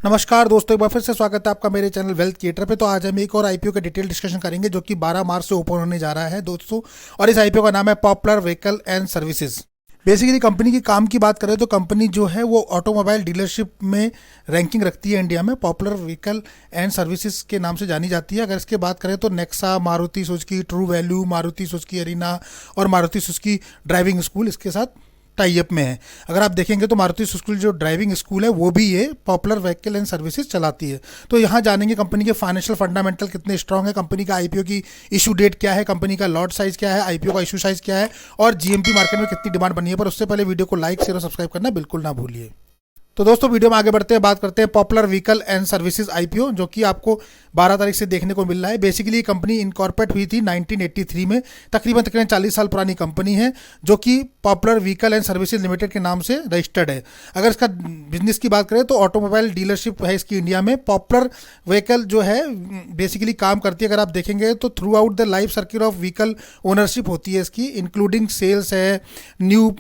नमस्कार दोस्तों, एक बार फिर से स्वागत है आपका मेरे चैनल वेल्थ क्रिएटर पे। तो आज हम एक और आईपीओ का डिटेल डिस्कशन करेंगे जो कि 12 मार्च से ओपन होने जा रहा है दोस्तों। और इस आईपीओ का नाम है popular vehicle and services. Basically company की काम की बात करें तो कंपनी जो है वो ऑटोमोबाइल डीलरशिप में रैंकिंग रखती है इंडिया में। पॉपुलर व्हीकल एंड सर्विसेज के नाम से जानी जाती है। अगर इसके बात करें तो Nexa, Maruti Suzuki True Value, Maruti Suzuki Arena और मारुति सुजुकी ड्राइविंग स्कूल इसके साथ टाई अप में है। अगर आप देखेंगे तो मारुति सुजुकी जो ड्राइविंग स्कूल है वो भी ये पॉपुलर व्हीकल एंड सर्विसेज चलाती है। तो यहाँ जानेंगे कंपनी के फाइनेंशियल फंडामेंटल कितने स्ट्रांग है, कंपनी का आईपीओ की इशू डेट क्या है, कंपनी का लॉट साइज क्या है, आईपीओ का इशू साइज क्या है और जीएमपी मार्केट में कितनी डिमांड बनी है। पर उससे पहले वीडियो को लाइक, शेयर और सब्सक्राइब करना बिल्कुल ना भूलिए। तो दोस्तों वीडियो में आगे बढ़ते हैं, बात करते हैं popular vehicle and services IPO जो कि आपको 12 तारीख से देखने को मिल रहा है। बेसिकली कंपनी इनकॉर्पोरेट हुई थी 1983 में। तकरीबन 40 साल पुरानी कंपनी है जो कि popular vehicle and services limited के नाम से रजिस्टर्ड है। अगर इसका बिजनेस की बात करें तो ऑटोमोबाइल डीलरशिप है इसकी इंडिया में। पॉपुलर व्हीकल जो है बेसिकली काम करती है, अगर आप देखेंगे तो through out the life circle of vehicle ownership होती है इसकी, इंक्लूडिंग सेल्स है, न्यू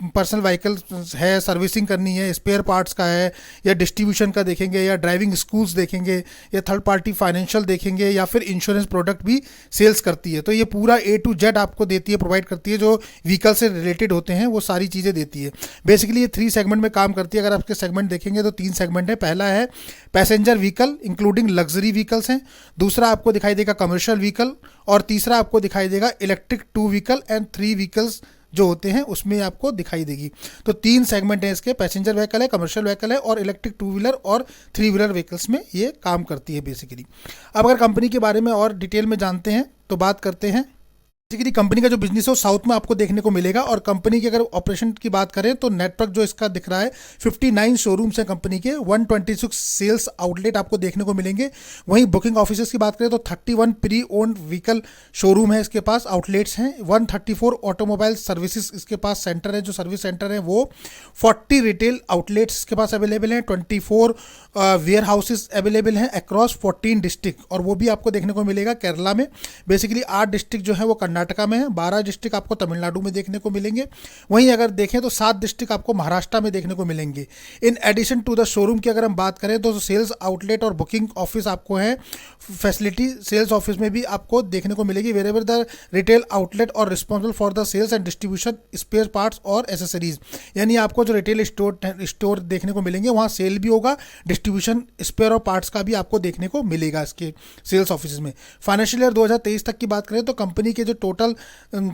पर्सनल व्हीकल है, सर्विसिंग करनी है, स्पेयर पार्ट्स का है, या डिस्ट्रीब्यूशन का देखेंगे, या ड्राइविंग स्कूल्स देखेंगे, या थर्ड पार्टी फाइनेंशियल देखेंगे, या फिर इंश्योरेंस प्रोडक्ट भी सेल्स करती है। तो ये पूरा A to Z आपको देती है, प्रोवाइड करती है। जो व्हीकल से रिलेटेड होते हैं वो सारी चीज़ें देती है। बेसिकली ये 3 सेगमेंट में काम करती है। अगर आपके सेगमेंट देखेंगे तो 3 सेगमेंट है। पहला है passenger vehicle including luxury vehicles हैं, दूसरा आपको दिखाई देगा कमर्शियल व्हीकल, और तीसरा आपको दिखाई देगा इलेक्ट्रिक 2 व्हीकल एंड 3 व्हीकल्स जो होते हैं उसमें आपको दिखाई देगी। तो 3 सेगमेंट है इसके, पैसेंजर व्हीकल है, कमर्शियल व्हीकल है और इलेक्ट्रिक 2 व्हीलर और 3 व्हीलर व्हीकल्स में ये काम करती है बेसिकली। अब अगर कंपनी के बारे में और डिटेल में जानते हैं तो बात करते हैं। बेसिकली कंपनी का जो बिजनेस है वो साउथ में आपको देखने को मिलेगा। और कंपनी की अगर ऑपरेशन की बात करें तो नेटवर्क जो इसका दिख रहा है 59 शोरूम्स हैं कंपनी के, 126 सेल्स आउटलेट आपको देखने को मिलेंगे। वहीं बुकिंग ऑफिसेस की बात करें तो 31 प्री ओन्ड व्हीकल शोरूम है इसके पास, आउटलेट्स हैं। 134 ऑटोमोबाइल सर्विसेज इसके पास सेंटर है, जो सर्विस सेंटर है वो। 40 रिटेल आउटलेट्स इसके पास अवेलेबल हैं, 24 वेयर हाउसेज अवेलेबल हैं अक्रॉस 14 डिस्ट्रिक्ट, और वो भी आपको देखने को मिलेगा केरला में। बेसिकली 8 डिस्ट्रिक्ट जो है वो कर्नाटका में है, 12 डिस्ट्रिक्ट आपको तमिलनाडु में देखने को मिलेंगे। वहीं अगर देखें तो 7 डिस्ट्रिक्ट आपको महाराष्ट्र में देखने को मिलेंगे। In addition to the showroom की अगर हम बात करें तो सेल्स आउटलेट और बुकिंग ऑफिस आपको है फैसिलिटी सेल्स ऑफिस में भी आपको देखने को मिलेगी। वेरेवर द रिटेल आउटलेट और responsible for the sales and distribution spare parts और एसेसरीज, यानी आपको जो रिटेल स्टोर देखने को मिलेंगे वहाँ सेल भी होगा, डिस्ट्रीब्यूशन स्पेयर और पार्ट्स का भी आपको देखने को मिलेगा इसके सेल्स ऑफिस में। फाइनेंशियल ईयर 2023 तक की बात करें तो कंपनी के जो टोटल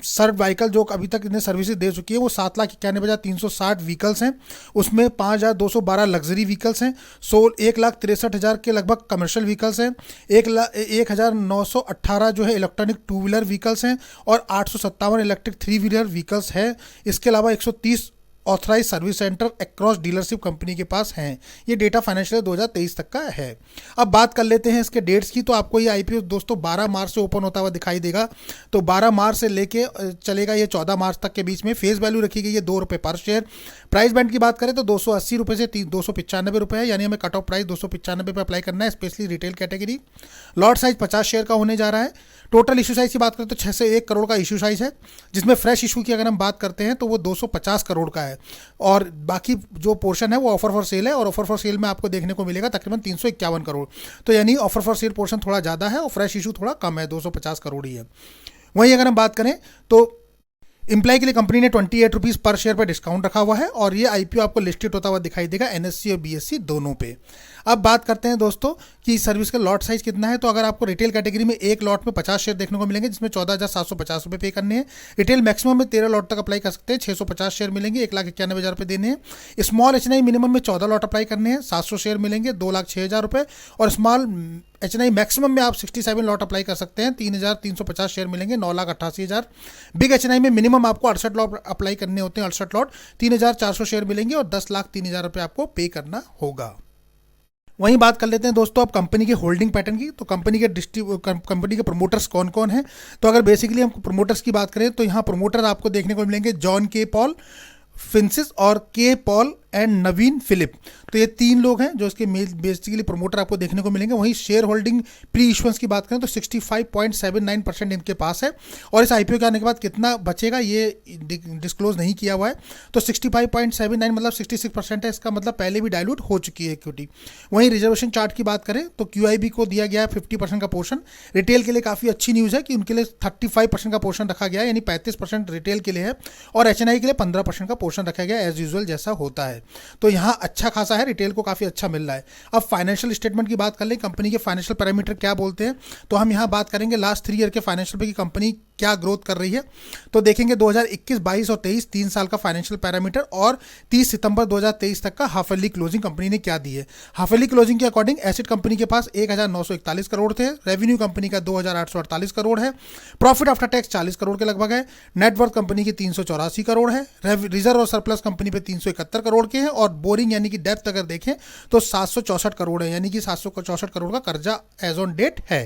सर्व व्हीकल जो अभी तक इन्हें सर्विसेज दे चुकी है वो 7,91,360 व्हीकल्स हैं। उसमें 5,212 लग्जरी व्हीकल्स हैं, 1,63,000 के लगभग कमर्शियल व्हीकल्स हैं, 1,918 जो है इलेक्ट्रॉनिक 2 व्हीलर व्हीकल्स हैं और 857 इलेक्ट्रिक 3 व्हीलर व्हीकल्स हैं। इसके अलावा 130 authorise service centre across dealership company के पास हैं। ये डेटा फाइनेंशियल 2023 तक का है। अब बात कर लेते हैं इसके डेट्स की। तो आपको ये आईपीओ दोस्तों 12 मार्च से ओपन होता हुआ दिखाई देगा। तो 12 मार्च से लेके चलेगा ये 14 मार्च तक के बीच में। फेस वैल्यू रखी गई है ₹2 पर शेयर। प्राइस बैंड की बात करें तो 280 रुपये से 295 रुपये है, यानी हमें कट ऑफ प्राइस 295 पे अप्लाई करना है, specially retail category. Lot size 50 share का होने जा रहा है। टोटल इशू साइज की बात करें तो 6 से 1 करोड़ का इशू साइज है, जिसमें फ्रेश इशू की अगर हम बात करते हैं तो वो 250 करोड़ का है। और बाकी जो पोर्शन है वो ऑफर फॉर सेल है, और ऑफर फॉर सेल में आपको देखने को मिलेगा तकरीबन 351 करोड़। तो यानी ऑफर फॉर सेल पोर्शन थोड़ा ज़्यादा है और फ्रेश इशू थोड़ा कम है, 250 करोड़ ही है। वहीं अगर हम बात करें तो एम्प्लॉय के लिए कंपनी ने 28 रुपीज़ पर शेयर पर डिस्काउंट रखा हुआ है, और ये आईपीओ आपको लिस्टेड होता हुआ दिखाई देगा NSE और BSE दोनों पे। अब बात करते हैं दोस्तों कि सर्विस का लॉट साइज कितना है। तो अगर आपको रिटेल कैटेगरी में एक लॉट में 50 शेयर देखने को मिलेंगे, जिसमें 14,750 रुपये पे करने हैं। रिटेल मैक्सिमम में 13 लॉट तक अप्लाई कर सकते हैं, 650 शेयर मिलेंगे, 1,91,000 रुपये देने हैं। स्मॉल HNI मिनिमम में 14 लॉट अप्लाई करने हैं, 700 शेयर मिलेंगे, 2,06,000 रुपये। और स्मॉल HNI मैक्सिमम में आप 67 लॉट अप्लाई कर सकते हैं, 3,350 शेयर मिलेंगे, 9,88,000। बिग HNI में मिनिमम आपको 68 लॉट अप्लाई करने होते हैं, 68 लॉट, 3,400 शेयर मिलेंगे और 10,03,000 रुपये आपको पे करना होगा। वहीं बात कर लेते हैं दोस्तों अब कंपनी के होल्डिंग पैटर्न की। तो कंपनी के प्रमोटर्स कौन कौन हैं। तो अगर बेसिकली हम प्रमोटर्स की बात करें तो यहाँ प्रमोटर आपको देखने को मिलेंगे जॉन के पॉल फिंसिस और के पॉल एंड नवीन फिलिप। तो ये 3 लोग हैं जो इसके बेसिकली प्रमोटर आपको देखने को मिलेंगे। वहीं शेयर होल्डिंग प्री इश्यूएंस की बात करें तो 65.79% इनके पास है, और इस आईपीओ के आने के बाद कितना बचेगा ये डिस्क्लोज नहीं किया हुआ है। तो 65.79 मतलब 66% है, इसका मतलब पहले भी डायलूट हो चुकी है इक्विटी। वहीं रिजर्वेशन चार्ट की बात करें तो क्यूआईबी को दिया गया है 50% का पोर्शन। रिटेल के लिए काफ़ी अच्छी न्यूज़ है कि उनके लिए 35% का पोर्शन रखा गया है, यानी 35% रिटेल के लिए है, और एचएनआई के लिए 15% का पोर्शन रखा गया एज यूजुअल जैसा होता है। तो यहाँ अच्छा खासा है, रिटेल को काफ़ी अच्छा मिल रहा है। अब फाइनेंशियल स्टेटमेंट की बात कर लें, कंपनी के फाइनेंशियल पैरामीटर क्या बोलते हैं, तो हम यहाँ बात करेंगे लास्ट 3 ईयर के फाइनेंशियल पे कि कंपनी क्या ग्रोथ कर रही है। तो देखेंगे 2021, 22 और 23 3 साल का फाइनेंशियल पैरामीटर, और 30 सितंबर 2023 तक का हाफ ईयरली क्लोजिंग कंपनी ने क्या दी है। हाफ ईयरली क्लोजिंग के अकॉर्डिंग एसेट कंपनी के पास 1941 करोड़ थे, रेवेन्यू कंपनी का 2848 करोड़ है, प्रॉफिट आफ्टर टैक्स 40 करोड़ के लगभग है, नेटवर्थ कंपनी की 384 करोड़ है, रिजर्व और सरप्लस कंपनी पे 371 करोड़ के हैं, और बोरिंग यानी कि डेप्थ अगर देखें तो 764 करोड़ है, यानी कि 764 करोड़ का कर्जा एज ऑन डेट है।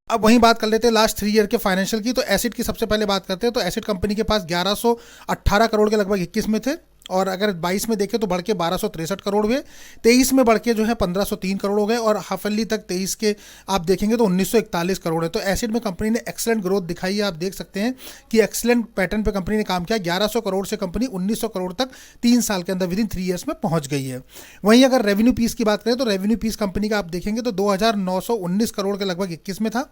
अब वहीं बात कर लेते हैं लास्ट 3 ईयर के फाइनेंशियल की। तो एसिड की सबसे पहले बात करते हैं, तो एसिड कंपनी के पास 1118 करोड़ के लगभग 21 में थे, और अगर 22 में देखें तो बढ़ के 1263 करोड़ हुए, 23 में बढ़ के जो है 1503 करोड़ हो गए, और हाफ ईयरली तक 23 के आप देखेंगे तो 1941 करोड़ है। तो एसिड में कंपनी ने एक्सेलेंट ग्रोथ दिखाई है। आप देख सकते हैं कि एक्सेलेंट पैटर्न पे कंपनी ने काम किया। 1100 करोड़ से कंपनी 1900 करोड़ तक 3 साल के अंदर विदिन 3 ईयर्स में पहुंच गई है। वहीं अगर रेवेन्यू पीस की बात करें तो रेवेन्यू पीस कंपनी का आप देखेंगे तो 2919 करोड़ के लगभग 21 में था,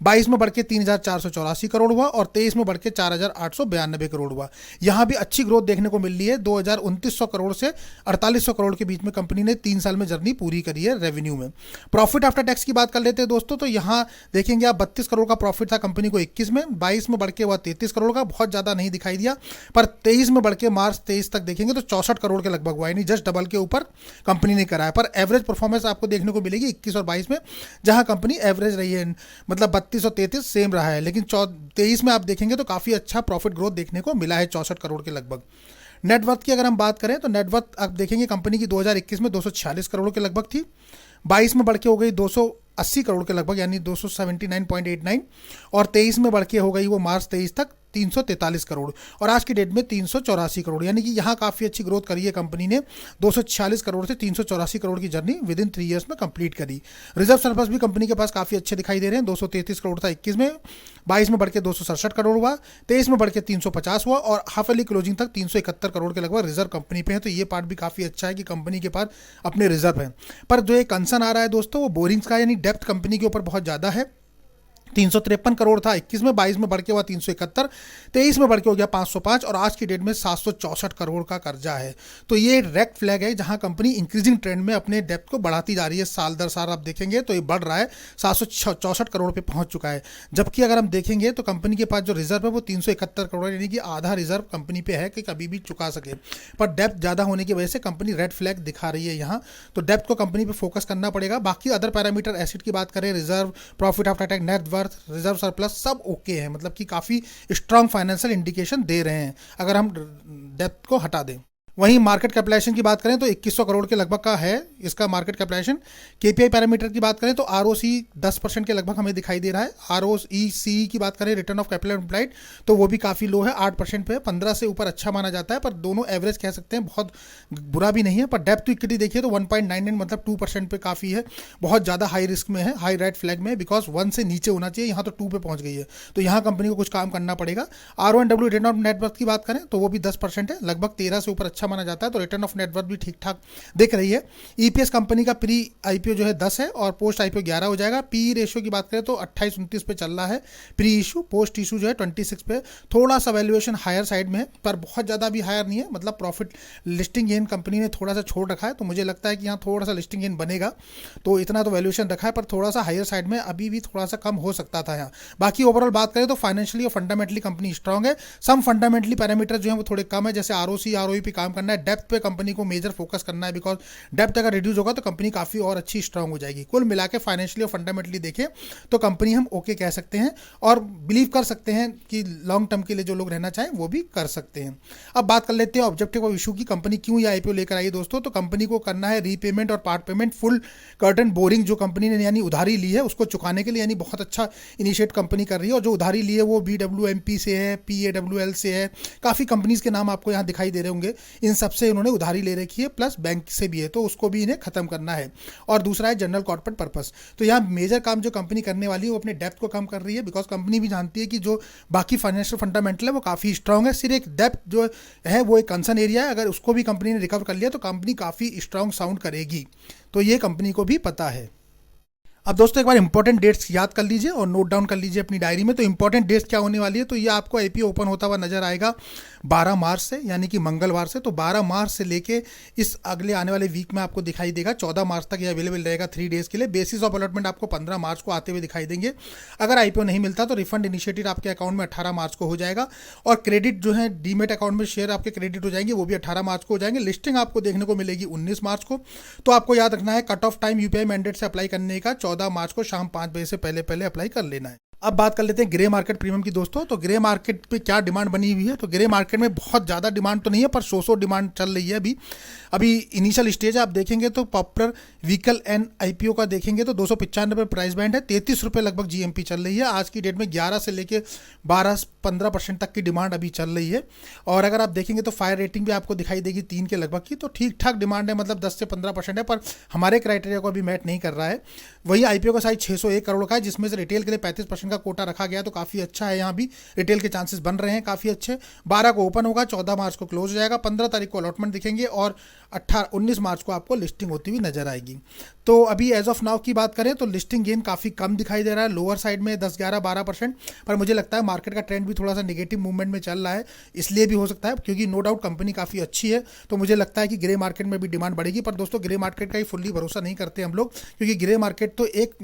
22 में बढ़ के 3484 करोड़ हुआ, और 23 में बढ़ के 4892 करोड़ हुआ। यहाँ भी अच्छी ग्रोथ देखने को मिल रही है। 2900 करोड़ से 4800 करोड़ के बीच में कंपनी ने 3 साल में जर्नी पूरी करी है रेवेन्यू में। प्रॉफिट आफ्टर टैक्स की बात कर लेते हैं दोस्तों, तो यहाँ देखेंगे आप 32 करोड़ का प्रॉफिट था कंपनी को 21 में, 22 में बढ़ के हुआ 33 करोड़ का, बहुत ज़्यादा नहीं दिखाई दिया, पर 23 में बढ़ के मार्च 23 तक देखेंगे तो 64 करोड़ के लगभग हुआ, यानी जस्ट डबल के ऊपर कंपनी ने कराया। पर एवरेज परफॉर्मेंस आपको देखने को मिलेगी 21 और 22 में, जहाँ कंपनी एवरेज रही है, मतलब 32 और 33 सेम रहा है, लेकिन 23 में आप देखेंगे तो काफ़ी अच्छा प्रॉफिट ग्रोथ देखने को मिला है 64 करोड़ के लगभग। नेटवर्थ की अगर हम बात करें तो नेटवर्थ आप देखेंगे कंपनी की 2021 में 246 करोड़ के लगभग थी, 22 में बढ़ के हो गई 280 करोड़ के लगभग, यानी 279.89, और 23 में बढ़ के हो गई वो मार्च 23 तक 343 करोड़, और आज की डेट में 384 करोड़, यानी कि यहाँ काफ़ी अच्छी ग्रोथ करी है कंपनी ने। 246 करोड़ से 384 करोड़ की जर्नी विद इन 3 ईयर्स में कंप्लीट करी। रिजर्व सरप्लस भी कंपनी के पास काफ़ी अच्छे दिखाई दे रहे हैं। 233 करोड़ था 21 में, 22 में बढ़ के 267 करोड़ हुआ, 23 में बढ़ के 350 हुआ, और हाफ ईयरली क्लोजिंग तक 371 करोड़ के लगभग रिजर्व कंपनी पे है। तो ये पार्ट भी काफ़ी अच्छा है कि कंपनी के पास अपने रिजर्व हैं। पर जो एक कंसर्न आ रहा है दोस्तों वो बोरिंग्स का, यानी डेप्थ कंपनी के ऊपर बहुत ज़्यादा है। 353 करोड़ था 21 में, 22 में बढ़ के हुआ 371, 23 में बढ़ के हो गया 505, और आज की डेट में 764 करोड़ का कर्जा है। तो ये रेड फ्लैग है जहां कंपनी इंक्रीजिंग ट्रेंड में अपने डेप्थ को बढ़ाती जा रही है। साल दर साल आप देखेंगे तो ये बढ़ रहा है, 764 करोड़ पे पहुंच चुका है। जबकि अगर हम देखेंगे तो कंपनी के पास जो रिजर्व है वो 371 करोड़, यानी कि आधा रिजर्व कंपनी पे है कि कभी भी चुका सके। पर डेप्थ ज़्यादा होने की वजह से कंपनी रेड फ्लैग दिखा रही है यहाँ, तो डेप्थ को कंपनी पे फोकस करना पड़ेगा। बाकी अदर पैरामीटर एसिड की बात करें, reserve, profit after tax, net reserve surplus सब ओके है, मतलब कि काफ़ी स्ट्रांग फाइनेंशियल इंडिकेशन दे रहे हैं अगर हम डेप्थ को हटा दें। वहीं मार्केट कैपिटलाइजेशन की बात करें तो 2100 करोड़ के लगभग का है इसका मार्केट कैपिटलाइजेशन। केपीआई पैरामीटर की बात करें तो आरओसी 10% के लगभग हमें दिखाई दे रहा है। आरओईसी की बात करें, रिटर्न ऑफ कैपिटल एम्प्लॉयड, तो वो भी काफ़ी लो है, 8% पे है। 15 से ऊपर अच्छा माना जाता है, पर दोनों एवरेज कह सकते हैं, बहुत बुरा भी नहीं है। पर डेप्थ टू इक्विटी देखिए तो 1.99 मतलब 2% पे काफ़ी है, बहुत ज़्यादा हाई रिस्क में है, हाई रेड फ्लैग में है, बिकॉज 1 से नीचे होना चाहिए, यहाँ तो 2 पे पहुँच गई है। तो यहाँ कंपनी को कुछ काम करना पड़ेगा। RONW रिटर्न ऑफ नेटवर्थ की बात करें तो वो भी 10% है, लगभग 13 से ऊपर अच्छा माना जाता है। तो रिटर्न ऑफ नेटवर्थ भी ठीक ठाक दिख रही है। EPS कंपनी का प्री आईपीओ जो है 10 है और पोस्ट आईपीओ 11 हो जाएगा। पी रेशियो की बात करें तो 28-29 पे चल रहा है प्री इशू, पोस्ट इशू जो है 26 पे। थोड़ा सा वैल्यूएशन हायर साइड में है, पर बहुत ज़्यादा भी हायर नहीं है, मतलब प्रॉफिट लिस्टिंग गेन कंपनी ने थोड़ा सा छोड़ रखा है, तो मुझे लगता है कि यहाँ थोड़ा सा लिस्टिंग गेन बनेगा, तो इतना तो वैल्यूएशन रखा है, पर थोड़ा सा हायर साइड में अभी भी थोड़ा सा कम हो सकता था यहाँ। बाकी ओवरऑल बात करें तो फाइनेंशियली और फंडामेंटली कंपनी स्ट्रांग है। सम फंडामेंटली पैरामीटर जो है वो थोड़े कम है, जैसे आरओसी आरओई पे काम करना है, डेप्थ पे कंपनी को मेजर फोकस करना है, बिकॉज डेप्थ अगर रिड्यूस होगा तो कंपनी काफी और अच्छी स्ट्रांग हो जाएगी। कुल मिला के फाइनेंशियली और फंडामेंटली देखें तो कंपनी हम ओके कह सकते हैं और बिलीव कर सकते हैं कि लॉन्ग टर्म के लिए जो लोग रहना चाहें वो भी कर सकते हैं। अब बात कर लेते हैं ऑब्जेक्टिव ऑफ इशू की। कंपनी क्यों ये आईपीओ लेकर आई दोस्तों, तो कंपनी को करना है रीपेमेंट और part payment, full curtain boring जो कंपनी ने यानी उधारी ली है उसको चुकाने के लिए, यानी बहुत अच्छा इनिशिएट कंपनी कर रही है। और जो उधारी ली है वो BWMP से है, PAWL से है, काफ़ी कंपनीज के नाम आपको यहाँ दिखाई दे रहे होंगे। इन सबसे इन्होंने उधारी ले रखी है, प्लस बैंक से भी है, तो उसको भी इन्हें खत्म करना है। और दूसरा है जनरल कॉर्पोरेट पर्पस। तो यहाँ मेजर काम जो कंपनी करने वाली है वो अपने डेप्थ को कम कर रही है, बिकॉज कंपनी भी जानती है कि जो बाकी फाइनेंशियल फंडामेंटल है वो काफ़ी स्ट्रांग है, सिर्फ एक डेप्थ जो है वो एक कंसर्न एरिया है, अगर उसको भी कंपनी ने रिकवर कर लिया तो कंपनी काफ़ी स्ट्रांग साउंड करेगी। तो ये कंपनी को भी पता है। अब दोस्तों एक बार इंपॉर्टेंट डेट्स याद कर लीजिए और नोट डाउन कर लीजिए अपनी डायरी में। तो इंपॉर्टेंट डेट्स क्या होने वाली है, तो ये आपको आईपीओ ओपन होता हुआ नजर आएगा 12 मार्च से, यानी कि मंगलवार से। तो 12 मार्च से लेके इस अगले आने वाले वीक में आपको दिखाई देगा 14 मार्च तक ये अवेलेबल रहेगा 3 डेज के लिए। बेसिस ऑफ अलॉटमेंट आपको 15 मार्च को आते हुए दिखाई देंगे। अगर आईपीओ नहीं मिलता तो रिफंड इनिशिएटिव आपके अकाउंट में 18 मार्च को हो जाएगा, और क्रेडिट जो है डीमेट अकाउंट में शेयर आपके क्रेडिट हो जाएंगे, वो भी 18 मार्च को हो जाएंगे। लिस्टिंग आपको देखने को मिलेगी 19 मार्च को। तो आपको याद रखना है cut off time UPI mandate से अप्लाई करने का 14 मार्च को शाम 5 बजे से पहले अप्लाई कर लेना है। अब बात कर लेते हैं ग्रे मार्केट प्रीमियम की दोस्तों। तो ग्रे मार्केट पे क्या डिमांड बनी हुई है, तो ग्रे मार्केट में बहुत ज़्यादा डिमांड तो नहीं है, पर सो डिमांड चल रही है अभी इनिशियल स्टेज है। आप देखेंगे तो पॉपुलर व्हीकल एंड आईपीओ का देखेंगे तो 295 प्राइस बैंड है, 33 रुपये लगभग जीएमपी चल रही है। आज की डेट में 11 से लेके 12-15% तक की डिमांड अभी चल रही है। और अगर आप देखेंगे तो फायर रेटिंग भी आपको दिखाई देगी 3 के लगभग की, तो ठीक ठाक डिमांड है, मतलब 10 से 15% है, पर हमारे क्राइटेरिया को अभी मैट नहीं कर रहा है। वही आईपीओ का साइज 601 करोड़ का है, जिसमें से रिटेल के लिए 35% का कोटा रखा गया, तो काफ़ी अच्छा है। यहाँ भी रिटेल के चांसेस बन रहे हैं काफ़ी अच्छे। 12 को ओपन होगा, 14 मार्च को क्लोज हो जाएगा, 15 तारीख को अलॉटमेंट दिखेंगे, और 19 मार्च को आपको लिस्टिंग होती हुई नजर आएगी। तो अभी एज ऑफ नाउ की बात करें तो लिस्टिंग गेन काफ़ी कम दिखाई दे रहा है, लोअर साइड में 10-11-12%, पर मुझे लगता है मार्केट का ट्रेंड भी थोड़ा सा नेगेटिव मूवमेंट में चल रहा है, इसलिए भी हो सकता है, क्योंकि नो डाउट कंपनी काफ़ी अच्छी है। तो मुझे लगता है कि ग्रे मार्केट में भी डिमांड बढ़ेगी। पर दोस्तों ग्रे मार्केट का ही फुल्ली भरोसा नहीं करते हम लोग, क्योंकि ग्रे मार्केट तो एक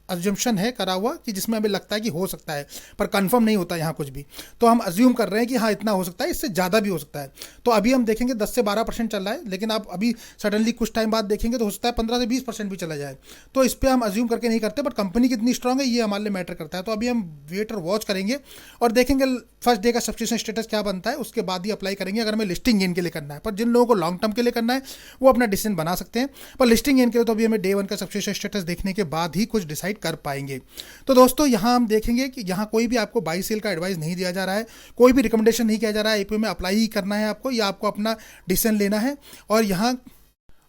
अज्यूम्पशन है करा हुआ कि जिसमें हमें लगता है कि हो सकता है, पर कंफर्म नहीं होता यहाँ कुछ भी। तो हम अज्यूम कर रहे हैं कि हाँ इतना हो सकता है, इससे ज़्यादा भी हो सकता है। तो अभी हम देखेंगे 10 से 12% चल रहा है, लेकिन आप अभी सडनली कुछ टाइम बाद देखेंगे तो हो सकता है 15 से 20% भी चला जाए। तो इस पर हम अज्यूम करके नहीं करते, बट कंपनी कितनी स्ट्रांग है ये हमारे लिए मैटर करता है। तो अभी हम वेट और वॉच करेंगे और देखेंगे फर्स्ट डे का सब्सक्रिप्शन स्टेटस क्या बनता है, उसके बाद ही अप्लाई करेंगे अगर हमें लिस्टिंग गेन के लिए करना है। पर जिन लोगों को लॉन्ग टर्म के लिए करना है वो अपना डिसीजन बना सकते हैं, पर लिस्टिंग गेन के लिए तो अभी हमें डे 1 का सब्सक्रिप्शन स्टेटस देखने के बाद ही कुछ डिसाइड कर पाएंगे। तो दोस्तों यहाँ हम देखेंगे कि यहाँ कोई भी आपको बाई सेल का एडवाइस नहीं दिया जा रहा है, कोई भी रिकमेंडेशन नहीं किया जा रहा है आईपीओ में अप्लाई ही करना है आपको, या आपको अपना डिसीजन लेना है, और यहाँ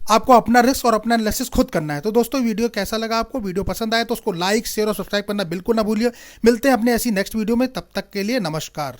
आपको अपना रिस्क और अपना एनालिसिस खुद करना है। तो दोस्तों वीडियो कैसा लगा आपको, वीडियो पसंद आए तो उसको लाइक शेयर और सब्सक्राइब करना बिल्कुल ना भूलिए। मिलते हैं अपने ऐसी नेक्स्ट वीडियो में, तब तक के लिए नमस्कार।